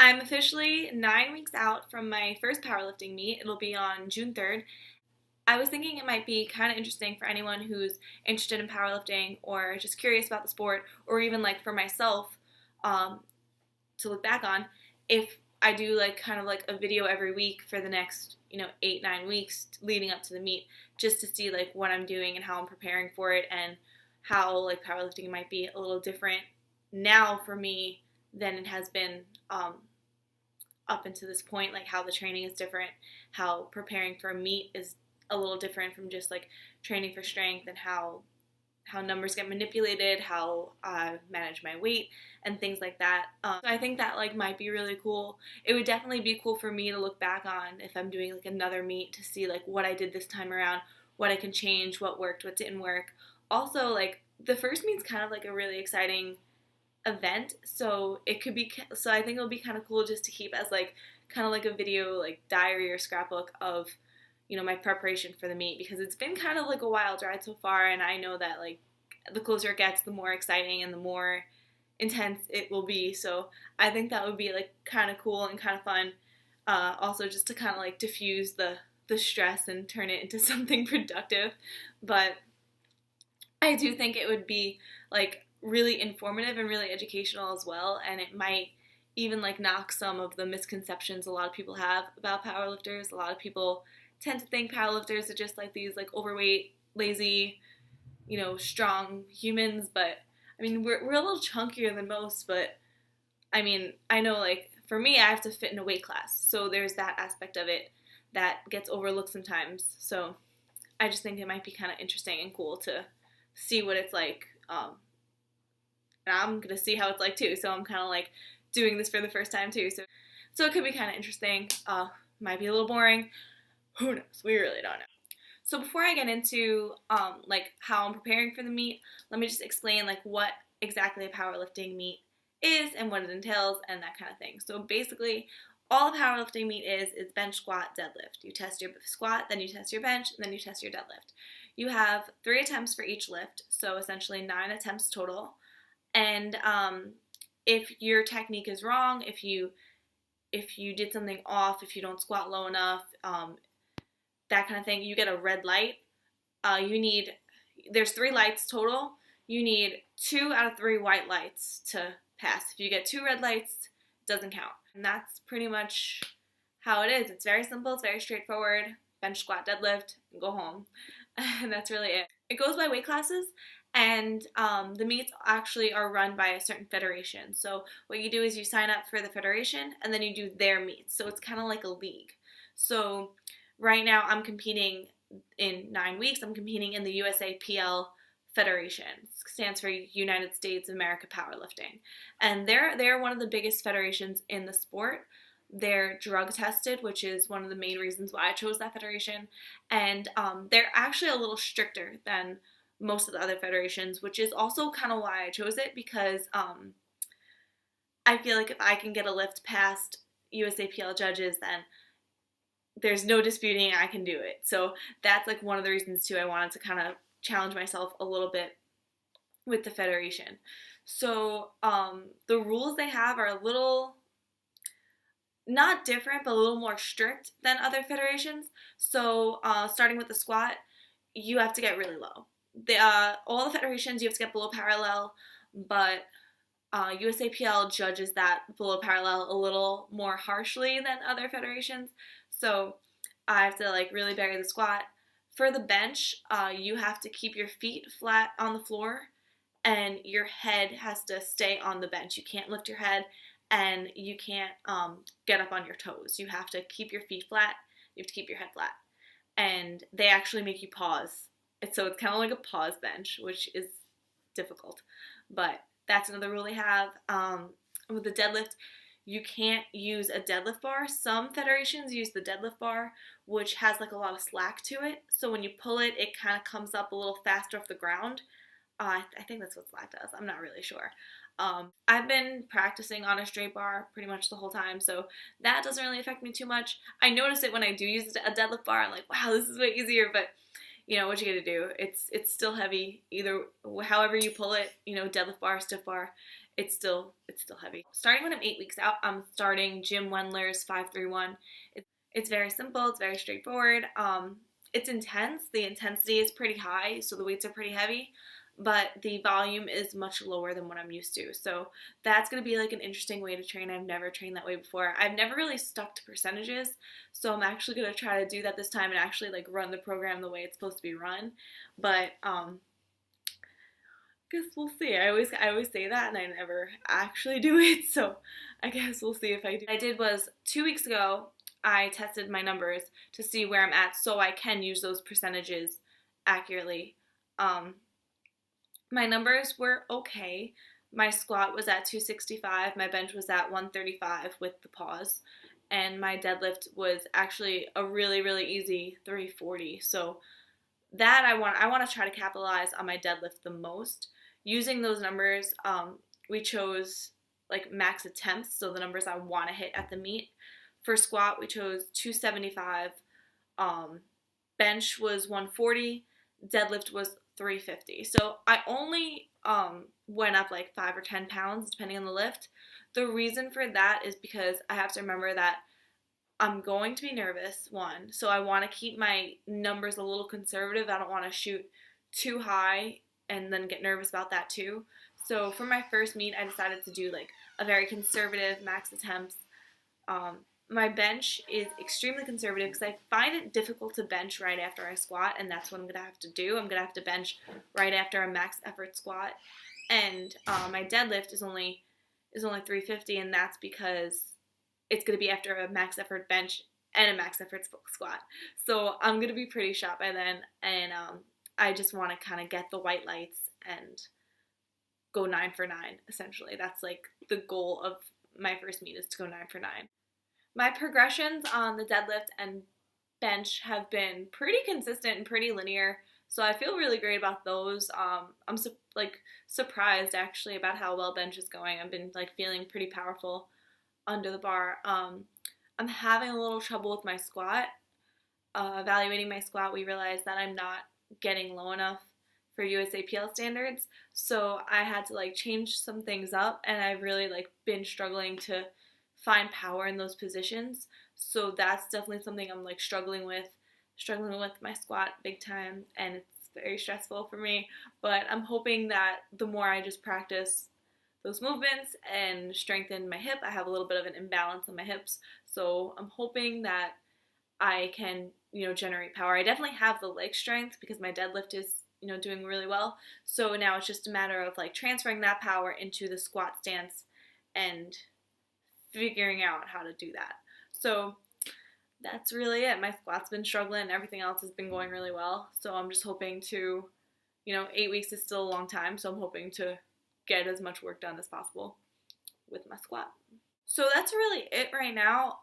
I'm officially 9 weeks out from my first powerlifting meet. It'll be on June 3rd. I was thinking it might be kind of interesting for anyone who's interested in powerlifting or just curious about the sport, or even like for myself um, to look back on, if I do like kind of like a video every week for the next 8-9 weeks leading up to the meet, just to see like what I'm doing and how I'm preparing for it, and how like powerlifting might be a little different now for me than it has been up until this point, like how the training is different, how preparing for a meet is a little different from just like training for strength, and how numbers get manipulated, how I manage my weight, and things like that. So I think that like might be really cool. It would definitely be cool for me to look back on if I'm doing like another meet, to see like what I did this time around, what I can change, what worked, what didn't work. Also, like the first meet's kind of like a really exciting event, so I think it'll be kind of cool just to keep as like kind of like a video like diary or scrapbook of my preparation for the meet, because it's been kind of like a wild ride so far, and I know that like the closer it gets, the more exciting and the more intense it will be. So I think that would be like kind of cool and kind of fun, also just to kind of like diffuse the stress and turn it into something productive. But I do think it would be like really informative and really educational as well, and it might even like knock some of the misconceptions a lot of people have about powerlifters. A lot of people tend to think powerlifters are just like these like overweight, lazy, strong humans, but I mean we're a little chunkier than most. But I mean, I know like for me, I have to fit in a weight class, so there's that aspect of it that gets overlooked sometimes. So I just think it might be kind of interesting and cool to see what it's like. And I'm gonna see how it's like too. So I'm kind of like doing this for the first time too. So it could be kind of interesting. Might be a little boring. Who knows? We really don't know. So before I get into like how I'm preparing for the meet, let me just explain like what exactly a powerlifting meet is and what it entails and that kind of thing. So basically, all a powerlifting meet is bench, squat, deadlift. You test your squat, then you test your bench, and then you test your deadlift. You have 3 attempts for each lift, so essentially 9 attempts total. And if your technique is wrong, if you did something off, if you don't squat low enough, that kind of thing, you get a red light. There's 3 lights total. You need 2 out of 3 white lights to pass. If you get 2 red lights, it doesn't count. And that's pretty much how it is. It's very simple. It's very straightforward. Bench, squat, deadlift, and go home. And that's really it. It goes by weight classes. And the meets actually are run by a certain federation. So what you do is you sign up for the federation, and then you do their meets. So it's kind of like a league. So right now I'm competing in 9 weeks. I'm competing in the USAPL Federation. It stands for United States of America Powerlifting. And they're one of the biggest federations in the sport. They're drug tested, which is one of the main reasons why I chose that federation. And they're actually a little stricter than most of the other federations, which is also kind of why I chose it, because I feel like if I can get a lift past USAPL judges, then there's no disputing I can do it. So that's like one of the reasons too I wanted to kind of challenge myself a little bit with the federation. So the rules they have are a little not different, but a little more strict than other federations. So starting with the squat, you have to get really low. All the federations you have to get below parallel, but USAPL judges that below parallel a little more harshly than other federations. So I have to like really bury the squat. For the bench, you have to keep your feet flat on the floor, and your head has to stay on the bench. You can't lift your head, and you can't get up on your toes. You have to keep your feet flat. You have to keep your head flat. And they actually make you pause. So it's kind of like a pause bench, which is difficult. But that's another rule they have. With the deadlift, you can't use a deadlift bar. Some federations use the deadlift bar, which has like a lot of slack to it. So when you pull it, it kind of comes up a little faster off the ground. I think that's what slack does. I'm not really sure. I've been practicing on a straight bar pretty much the whole time, so that doesn't really affect me too much. I notice it when I do use a deadlift bar. I'm like, wow, this is way easier, but what you gotta do, it's still heavy. Either however you pull it, deadlift bar, stiff bar, it's still heavy. Starting when I'm 8 weeks out, I'm starting Jim Wendler's 531. It's very simple. It's very straightforward. It's intense. The intensity is pretty high, so the weights are pretty heavy, but the volume is much lower than what I'm used to. So that's going to be like an interesting way to train. I've never trained that way before. I've never really stuck to percentages, so I'm actually going to try to do that this time and actually like run the program the way it's supposed to be run. But guess we'll see. I always say that and I never actually do it, so I guess we'll see if I do. What I did was 2 weeks ago, I tested my numbers to see where I'm at so I can use those percentages accurately. My numbers were okay. My squat was at 265, my bench was at 135 with the pause, and my deadlift was actually a really, really easy 340. So that I want to try to capitalize on my deadlift the most. Using those numbers, we chose like max attempts, so the numbers I want to hit at the meet. For squat, we chose 275, bench was 140, deadlift was 350. So I only went up like 5 or 10 pounds depending on the lift. The reason for that is because I have to remember that I'm going to be nervous, one, so I want to keep my numbers a little conservative. I don't want to shoot too high and then get nervous about that too. So for my first meet, I decided to do like a very conservative max attempts. My bench is extremely conservative because I find it difficult to bench right after I squat, and that's what I'm going to have to do. I'm going to have to bench right after a max effort squat. And my deadlift is only 350, and that's because it's going to be after a max effort bench and a max effort squat. So I'm going to be pretty shot by then, and I just want to kind of get the white lights and go 9 for 9, essentially. That's like the goal of my first meet, is to go 9 for 9. My progressions on the deadlift and bench have been pretty consistent and pretty linear, so I feel really great about those. I'm surprised actually about how well bench is going. I've been like feeling pretty powerful under the bar. I'm having a little trouble with my squat. Evaluating my squat, we realized that I'm not getting low enough for USAPL standards, so I had to like change some things up, and I've really like been struggling to find power in those positions. So that's definitely something I'm like struggling with my squat big time, and it's very stressful for me. But I'm hoping that the more I just practice those movements and strengthen my hip, I have a little bit of an imbalance on my hips, so I'm hoping that I can, generate power. I definitely have the leg strength because my deadlift is, doing really well. So now it's just a matter of like transferring that power into the squat stance and figuring out how to do that. So that's really it. My squat's been struggling. Everything else has been going really well. So I'm just hoping to, 8 weeks is still a long time. So I'm hoping to get as much work done as possible with my squat. So that's really it right now.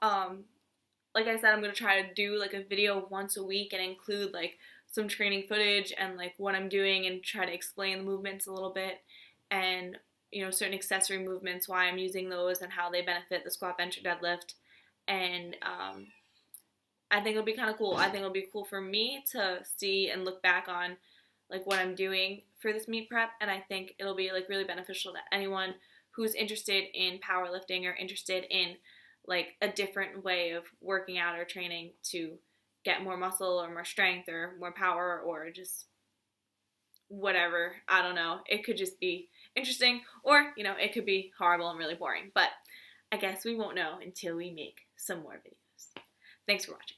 Like I said, I'm going to try to do like a video once a week and include like some training footage and like what I'm doing, and try to explain the movements a little bit, and certain accessory movements, why I'm using those and how they benefit the squat, bench, or deadlift. And I think it'll be kind of cool. I think it'll be cool for me to see and look back on like what I'm doing for this meet prep, and I think it'll be like really beneficial to anyone who's interested in powerlifting or interested in like a different way of working out or training to get more muscle or more strength or more power or just whatever. I don't know. It could just be interesting, or, it could be horrible and really boring. But I guess we won't know until we make some more videos. Thanks for watching.